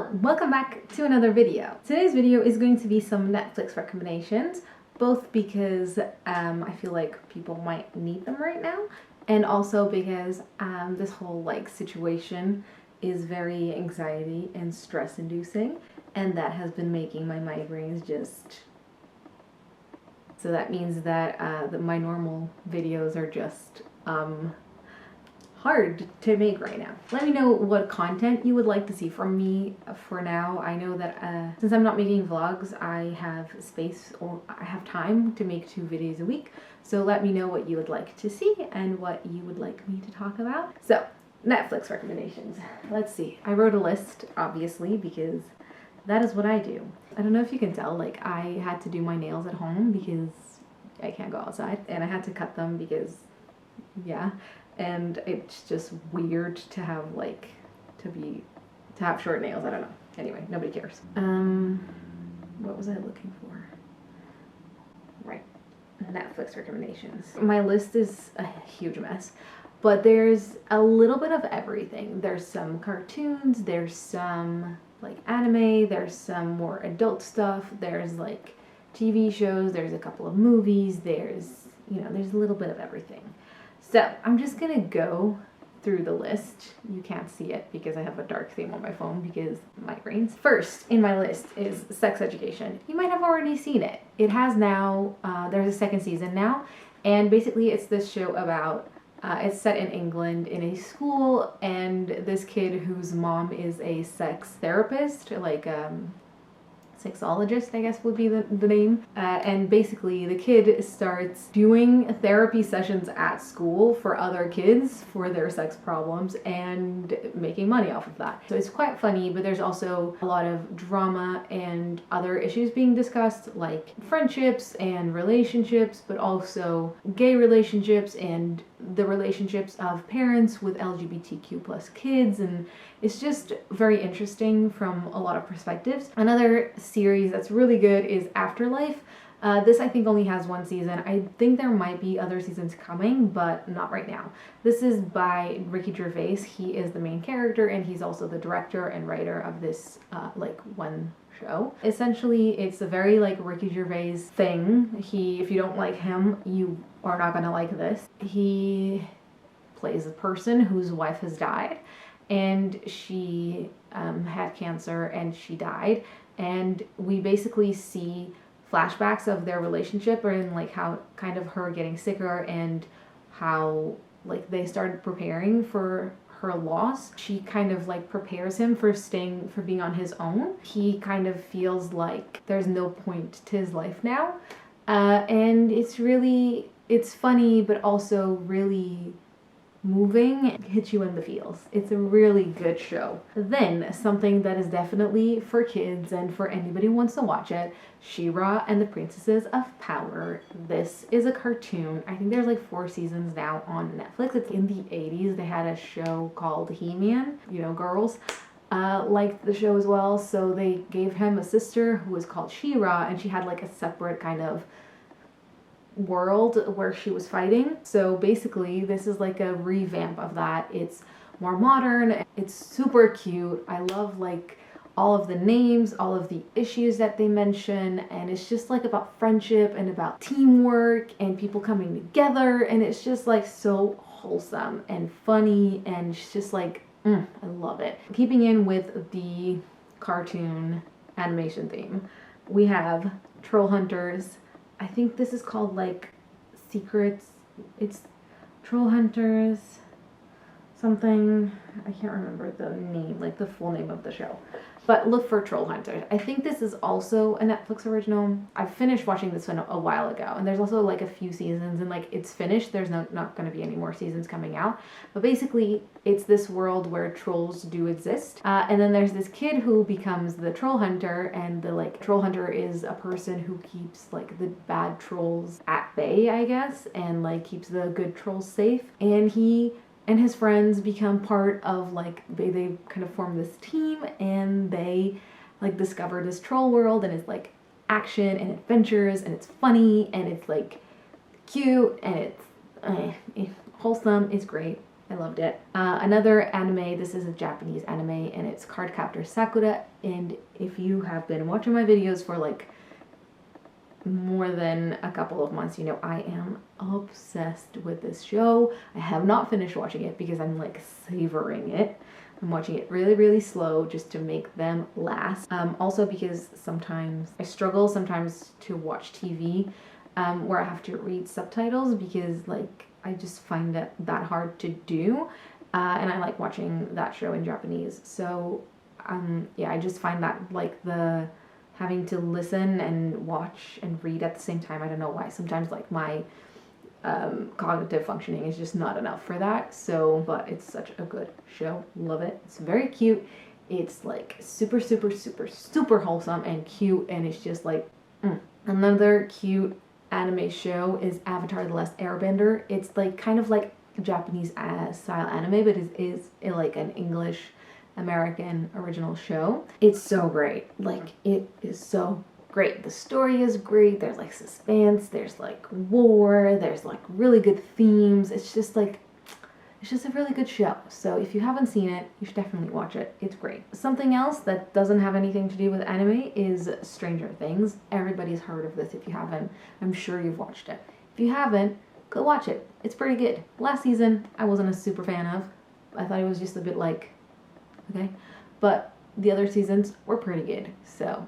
Hello, welcome back to another video. Today's video is going to be some Netflix recommendations, both because I feel like people might need them right now, and also because this whole situation is very anxiety and stress inducing, and that has been making my migraines just... So that means that my normal videos are just hard to make right now. Let me know what content you would like to see from me for now. I know that since I'm not making vlogs, I have space or I have time to make 2 videos a week. So let me know what you would like to see and what you would like me to talk about. So, Netflix recommendations. Let's see. I wrote a list, obviously, because that is what I do. I don't know if you can tell, I had to do my nails at home because I can't go outside, and I had to cut them because, yeah. And it's just weird to have to have short nails. I don't know. Anyway, nobody cares. What was I looking for? Right. Netflix recommendations. My list is a huge mess, but there's a little bit of everything. There's some cartoons, there's some anime, there's some more adult stuff, there's TV shows, there's a couple of movies, there's a little bit of everything. So I'm just gonna go through the list. You can't see it because I have a dark theme on my phone because migraines. First in my list is Sex Education. You might have already seen it. It has now, there's a 2nd season now, and basically it's this show about, it's set in England in a school, and this kid whose mom is a sex therapist, sexologist, I guess would be the name. And basically the kid starts doing therapy sessions at school for other kids for their sex problems and making money off of that. So it's quite funny, but there's also a lot of drama and other issues being discussed, like friendships and relationships, but also gay relationships and the relationships of parents with LGBTQ+ kids, and it's just very interesting from a lot of perspectives. Another series that's really good is Afterlife. This I think only has 1 season. I think there might be other seasons coming, but not right now. This is by Ricky Gervais. He is the main character, and he's also the director and writer of this one show. Essentially, it's a very Ricky Gervais thing. If you don't like him, you are not gonna like this. He plays a person whose wife has died, and she had cancer and she died, and we basically see flashbacks of their relationship, and how kind of her getting sicker and how they started preparing for her loss. She kind of prepares him for being on his own. He kind of feels like there's no point to his life now, and it's funny but also really moving. It hits you in the feels. It's a really good show. Then something that is definitely for kids and for anybody who wants to watch it, She-Ra and the Princesses of Power. This is a cartoon. I think there's 4 seasons now on Netflix. It's in the 80s. They had a show called He-Man. Girls liked the show as well, so they gave him a sister who was called She-Ra, and she had a separate kind of world where she was fighting. So basically this is a revamp of that. It's more modern, it's super cute. I love all of the names, all of the issues that they mention, and it's just about friendship and about teamwork and people coming together, and it's just so wholesome and funny, and it's just I love it. Keeping in with the cartoon animation theme, we have Troll Hunters. I think this is called Secrets. It's Troll Hunters something. I can't remember the name, the full name of the show. But look for Troll Hunters. I think this is also a Netflix original. I finished watching this one a while ago, and there's also a few seasons, and it's finished. There's not going to be any more seasons coming out. But basically, it's this world where trolls do exist. And then there's this kid who becomes the troll hunter, and the troll hunter is a person who keeps the bad trolls at bay, I guess, and keeps the good trolls safe. And he and his friends become part of they kind of form this team, and they discover this troll world, and it's action and adventures, and it's funny, and it's cute, and it's wholesome. It's great. I loved it. Another anime, this is a Japanese anime, and it's Cardcaptor Sakura, and if you have been watching my videos for like more than a couple of months, you know I am obsessed with this show. I have not finished watching it because I'm like savoring it. I'm watching it really, really slow just to make them last. Also because sometimes I struggle sometimes to watch TV where I have to read subtitles because like I just find that hard to do. And I like watching that show in Japanese. So yeah, I just find that like the having to listen and watch and read at the same time, I don't know why. Sometimes like my cognitive functioning is just not enough for that. So, but it's such a good show. Love it. It's very cute. It's like super, super, super, super wholesome and cute, and it's just like Another cute anime show is Avatar: The Last Airbender. It's like kind of like Japanese style anime, but it is like an English American original show. It's so great. Like, it is so great. The story is great. There's like suspense, there's like war, there's like really good themes. It's just a really good show. So if you haven't seen it, you should definitely watch it. It's great. Something else that doesn't have anything to do with anime is Stranger Things. Everybody's heard of this. If you haven't, I'm sure you've watched it. If you haven't, go watch it. It's pretty good. Last season, I wasn't a super fan of. I thought it was just a bit like, okay. But the other seasons were pretty good. So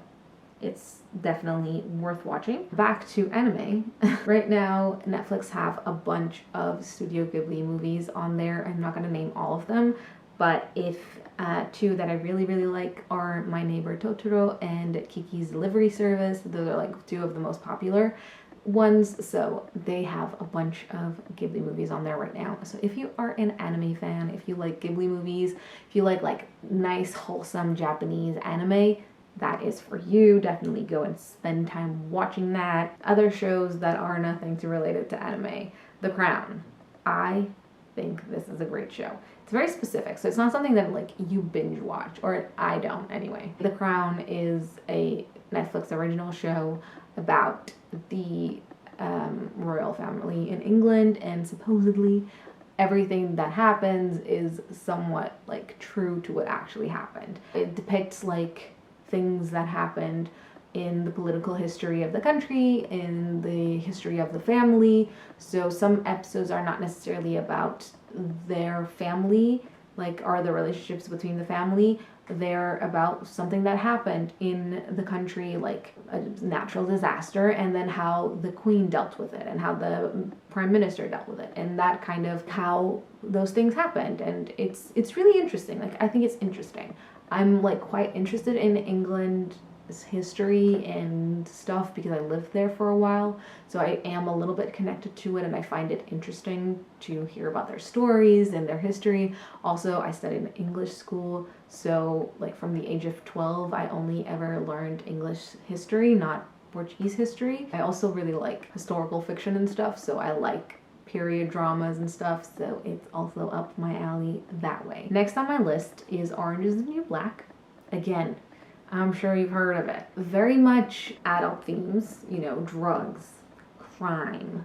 it's definitely worth watching. Back to anime. Right now, Netflix have a bunch of Studio Ghibli movies on there. I'm not going to name all of them, but if two that I really, really like are My Neighbor Totoro and Kiki's Delivery Service. Those are like two of the most popular ones, so they have a bunch of Ghibli movies on there right now. So if you are an anime fan, if you like Ghibli movies, if you like nice, wholesome Japanese anime, that is for you. Definitely go and spend time watching that. Other shows that are nothing to related to anime. The Crown. I think this is a great show. It's very specific, so it's not something that like you binge watch, or I don't anyway. The Crown is a Netflix original show about the royal family in England, and supposedly everything that happens is somewhat like true to what actually happened. It depicts like things that happened in the political history of the country, in the history of the family. So some episodes are not necessarily about their family, like are the relationships between the family. They're about something that happened in the country, like a natural disaster, and then how the queen dealt with it and how the prime minister dealt with it, and that kind of how those things happened. And it's really interesting. Like, I think it's interesting. I'm like quite interested in England's history and stuff because I lived there for a while, so I am a little bit connected to it, and I find it interesting to hear about their stories and their history. Also, I studied in English school, so like from the age of 12 I only ever learned English history, not Portuguese history. I also really like historical fiction and stuff, so I like period dramas and stuff, so it's also up my alley that way. Next on my list is Orange is the New Black. Again, I'm sure you've heard of it. Very much adult themes, you know, drugs, crime,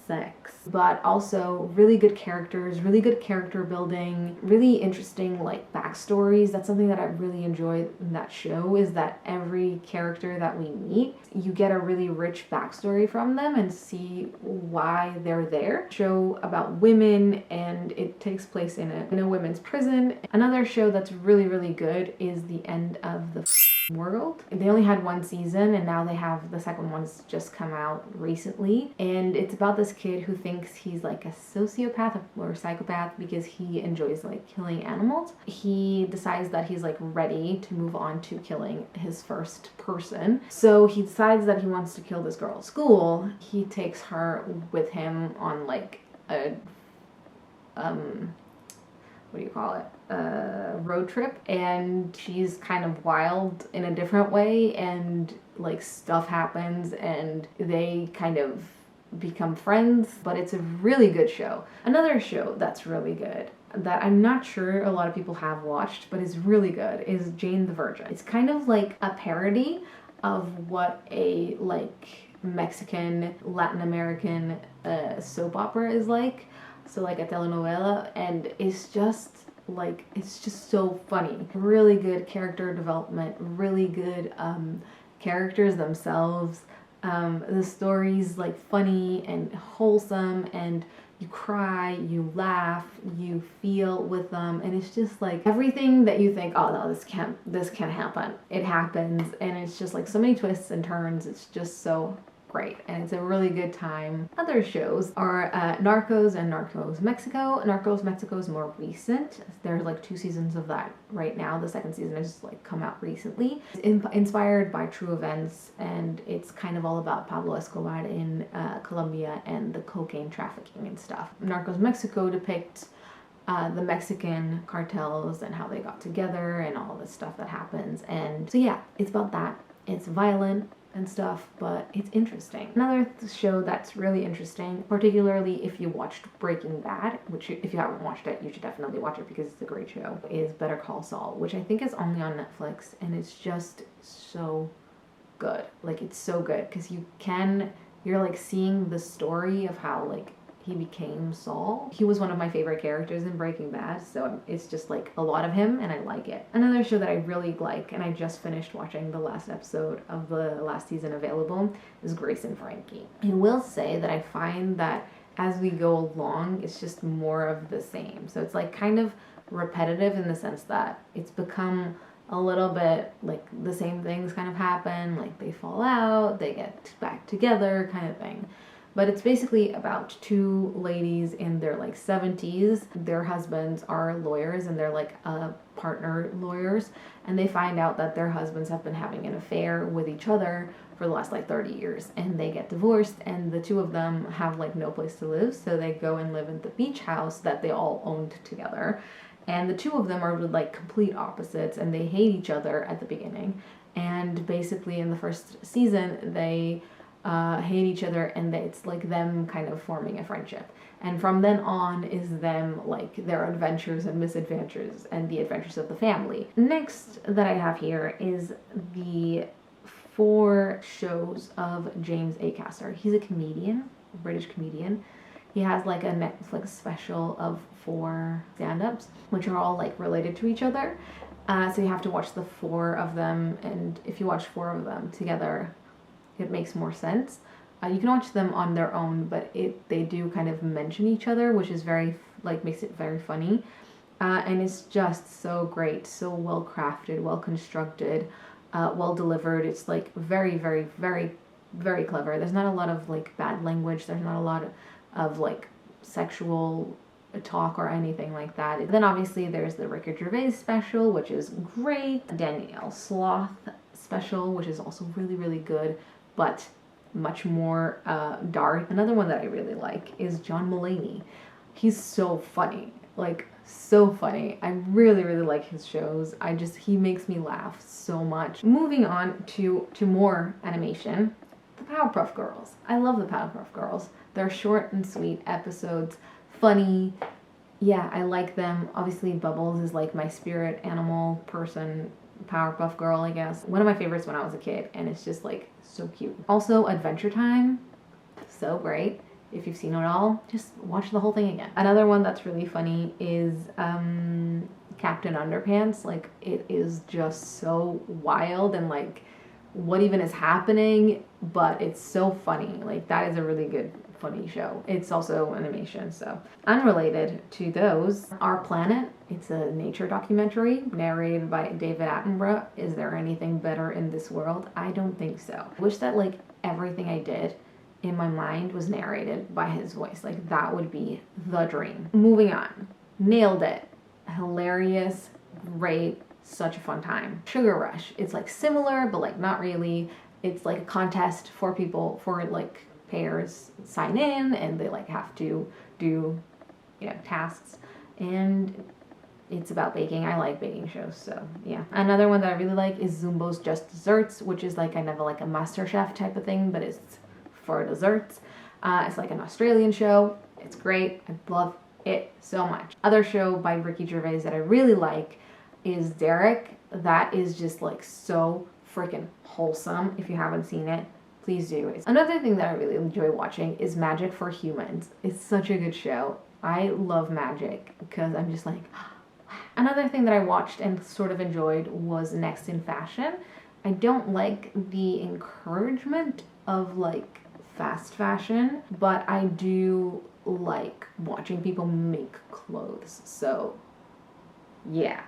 sex, but also really good characters, really good character building, really interesting like backstories. That's something that I really enjoy in that show, is that every character that we meet, you get a really rich backstory from them and see why they're there. Show about women, and it takes place in a women's prison. Another show that's really, really good is The End of the World. They only had one season, and now they have the second one's just come out recently, and it's about this kid who thinks he's like a sociopath or psychopath because he enjoys like killing animals. He decides that he's like ready to move on to killing his first person, so he decides that he wants to kill this girl at school. He takes her with him on like a what do you call it, road trip, and she's kind of wild in a different way, and like stuff happens and they kind of become friends. But it's a really good show. Another show that's really good that I'm not sure a lot of people have watched but is really good is Jane the Virgin. It's kind of like a parody of what a like Mexican, Latin American soap opera is like. so like a telenovela, and it's just so funny. Really good character development, really good characters themselves. The story's like funny and wholesome, and you cry, you laugh, you feel with them, and it's just like everything that you think, oh no, this can't happen. It happens, and it's just like so many twists and turns. It's just so great, and it's a really good time. Other shows are Narcos and Narcos Mexico. Narcos Mexico is more recent. There's like 2 seasons of that right now. The 2nd season has like come out recently. It's inspired by true events, and it's kind of all about Pablo Escobar in Colombia and the cocaine trafficking and stuff. Narcos Mexico depicts the Mexican cartels and how they got together and all this stuff that happens. And so yeah, it's about that. It's violent and stuff, but it's interesting. Another show that's really interesting, particularly if you watched Breaking Bad, which if you haven't watched it, you should definitely watch it because it's a great show, is Better Call Saul, which I think is only on Netflix, and it's just so good. Like, it's so good because you're like seeing the story of how like he became Saul. He was one of my favorite characters in Breaking Bad, so it's just like a lot of him, and I like it. Another show that I really like, and I just finished watching the last episode of the last season available, is Grace and Frankie. I will say that I find that as we go along, it's just more of the same. So it's like kind of repetitive in the sense that it's become a little bit like the same things kind of happen, like they fall out, they get back together kind of thing. But it's basically about 2 ladies in their like 70s. Their husbands are lawyers, and they're like partner lawyers, and they find out that their husbands have been having an affair with each other for the last like 30 years, and they get divorced, and the 2 of them have like no place to live, so they go and live in the beach house that they all owned together. And the 2 of them are like complete opposites, and they hate each other at the beginning. And basically in the first season, they hate each other, and it's like them kind of forming a friendship. And from then on is them like their adventures and misadventures and the adventures of the family. Next that I have here is the 4 shows of James Acaster. He's a comedian, a British comedian. He has like a Netflix special of 4 stand-ups, which are all like related to each other. So you have to watch the 4 of them, and if you watch 4 of them together, it makes more sense. You can watch them on their own, but they do kind of mention each other, which is very, like, makes it very funny. And it's just so great, so well crafted, well constructed, well delivered. It's like very, very, very, very clever. There's not a lot of like bad language. There's not a lot of like sexual talk or anything like that. Then obviously there's the Ricky Gervais special, which is great. Danielle Sloth special, which is also really, really good, but much more dark. Another one that I really like is John Mulaney. He's so funny, like so funny. I really, really like his shows. He makes me laugh so much. Moving on to more animation, the Powerpuff Girls. I love the Powerpuff Girls. They're short and sweet episodes, funny. Yeah, I like them. Obviously, Bubbles is like my spirit animal person, Powerpuff Girl, I guess. One of my favorites when I was a kid, and it's just like so cute. Also, Adventure Time, so great. If you've seen it all, just watch the whole thing again. Another one that's really funny is Captain Underpants. Like, it is just so wild and like what even is happening, but it's so funny. Like, that is a really good funny show. It's also animation. So unrelated to those, Our Planet. It's a nature documentary narrated by David Attenborough. Is there anything better in this world? I don't think so. I wish that like everything I did in my mind was narrated by his voice. Like, that would be the dream. Moving on. Nailed It. Hilarious, great, such a fun time. Sugar Rush. It's like similar, but like not really. It's like a contest for people, for like pairs sign in, and they like have to do, you know, tasks, and it's about baking. I like baking shows, so yeah. Another one that I really like is Zumbo's Just Desserts, which is like kind of like a MasterChef type of thing, but it's for desserts. It's like an Australian show. It's great. I love it so much. Other show by Ricky Gervais that I really like is Derek. That is just like so freaking wholesome. If you haven't seen it, please do. Another thing that I really enjoy watching is Magic for Humans. It's such a good show. I love magic because I'm just like, another thing that I watched and sort of enjoyed was Next in Fashion. I don't like the encouragement of like fast fashion, but I do like watching people make clothes. So yeah,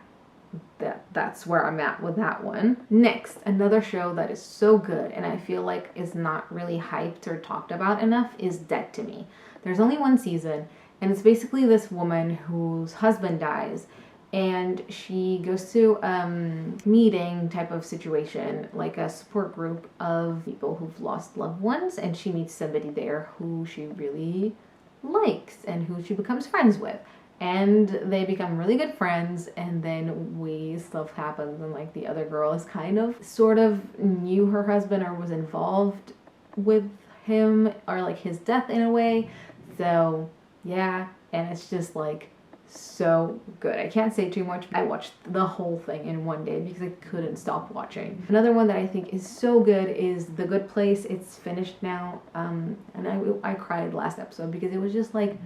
that's where I'm at with that one. Next, another show that is so good and I feel like is not really hyped or talked about enough is Dead to Me. There's only one season, and it's basically this woman whose husband dies, and she goes to meeting type of situation, like a support group of people who've lost loved ones, and she meets somebody there who she really likes and who she becomes friends with, and they become really good friends, and then stuff happens, and like the other girl is kind of sort of knew her husband or was involved with him or like his death in a way. So yeah, and it's just like so good. I can't say too much. I watched the whole thing in one day because I couldn't stop watching. Another one that I think is so good is The Good Place. It's finished now, and I cried last episode because it was just like,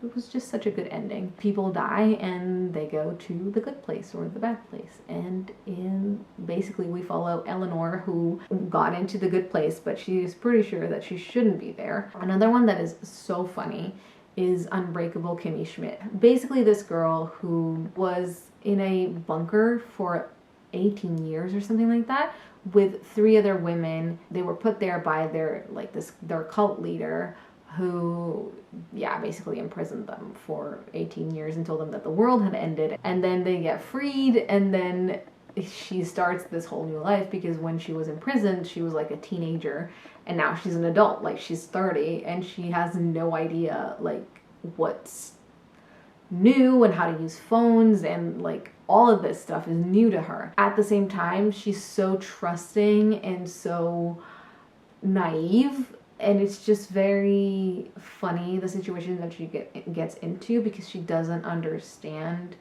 it was just such a good ending. People die and they go to the good place or the bad place. And basically we follow Eleanor, who got into the good place, but she's pretty sure that she shouldn't be there. Another one that is so funny is Unbreakable Kimmy Schmidt. Basically this girl who was in a bunker for 18 years or something like that with 3 other women. They were put there by their cult leader, who basically imprisoned them for 18 years and told them that the world had ended. And then they get freed, and then she starts this whole new life because when she was imprisoned she was like a teenager, and now she's an adult, like she's 30, and she has no idea like what's new and how to use phones, and like all of this stuff is new to her. At the same time, she's so trusting and so naive, and it's just very funny, the situation that she gets into, because she doesn't understand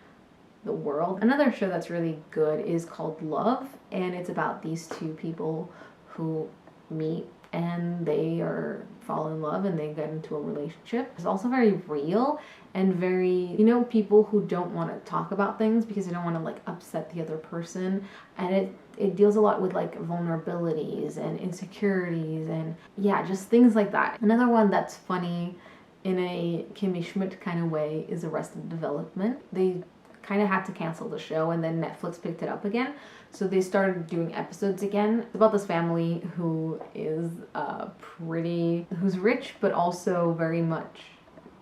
the world. Another show that's really good is called Love, and it's about these 2 people who meet and they fall in love and they get into a relationship. It's also very real and very, people who don't want to talk about things because they don't want to like upset the other person, and it deals a lot with like vulnerabilities and insecurities and just things like that. Another one that's funny in a Kimmy Schmidt kind of way is Arrested Development. They kind of had to cancel the show, and then Netflix picked it up again, so they started doing episodes again. It's about this family who is who's rich but also very much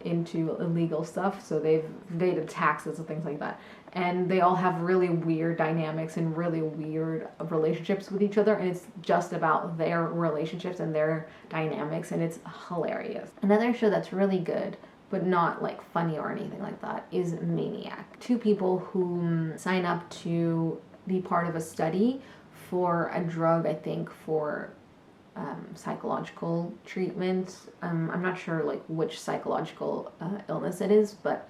into illegal stuff, so they've evaded taxes and things like that, and they all have really weird dynamics and really weird relationships with each other, and it's just about their relationships and their dynamics, and it's hilarious. Another show that's really good but not like funny or anything like that is Maniac. 2 people who sign up to be part of a study for a drug, I think for psychological treatment. I'm not sure like which psychological illness it is, but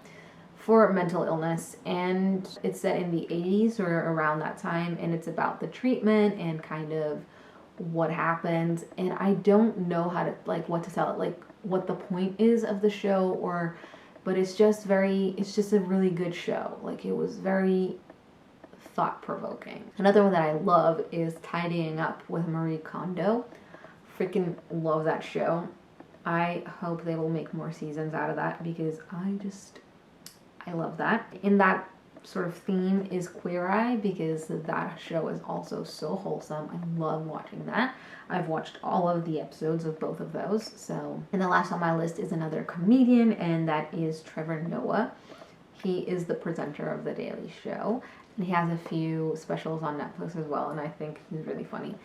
for mental illness, and it's set in the 80s or around that time, and it's about the treatment and kind of what happens, and I don't know how to what to tell it, like what the point is of the show, but it's just a really good show. Like it was very thought-provoking. Another one that I love is Tidying Up with Marie Kondo. Freaking love that show. I hope they will make more seasons out of that because I love that. In that sort of theme is Queer Eye, because that show is also so wholesome. I love watching that. I've watched all of the episodes of both of those. So, and the last on my list is another comedian, and that is Trevor Noah. He is the presenter of The Daily Show, and he has a few specials on Netflix as well, and I think he's really funny.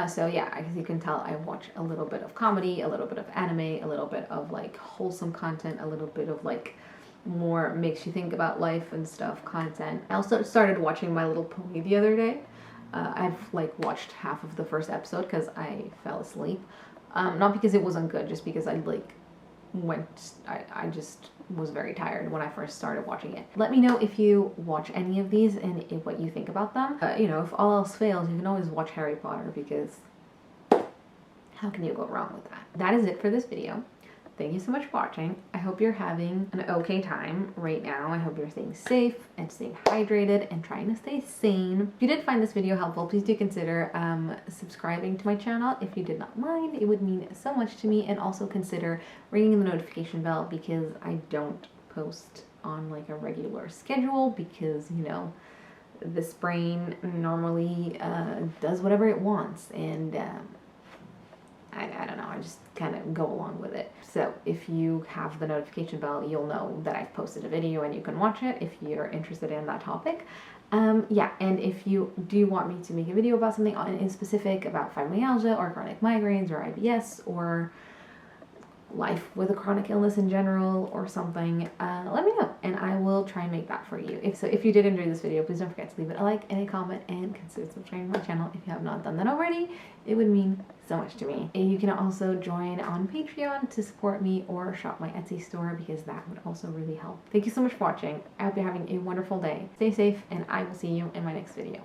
So yeah, as you can tell, I watch a little bit of comedy, a little bit of anime, a little bit of like wholesome content, a little bit of like more makes you think about life and stuff content. I also started watching My Little Pony the other day. I've like watched half of the first episode because I fell asleep. Not because it wasn't good, just because I just was very tired when I first started watching it. Let me know if you watch any of these and what you think about them. If all else fails, you can always watch Harry Potter, because how can you go wrong with that? That is it for this video. Thank you so much for watching. I hope you're having an okay time right now. I hope you're staying safe and staying hydrated and trying to stay sane. If you did find this video helpful, please do consider subscribing to my channel. If you did not mind, it would mean so much to me. And also consider ringing the notification bell, because I don't post on like a regular schedule, because, you know, this brain normally does whatever it wants, and I don't know, I just kind of go along with it. So if you have the notification bell, you'll know that I've posted a video and you can watch it if you're interested in that topic. Yeah, and if you do want me to make a video about something in specific, about fibromyalgia or chronic migraines or IBS or life with a chronic illness in general or something, let me know and I will try and make that for you. If you did enjoy this video, please don't forget to leave it a like and a comment, and consider subscribing to my channel if you have not done that already. It would mean so much to me. And you can also join on Patreon to support me, or shop my Etsy store, because that would also really help. Thank you so much for watching. I hope you're having a wonderful day. Stay safe, and I will see you in my next video.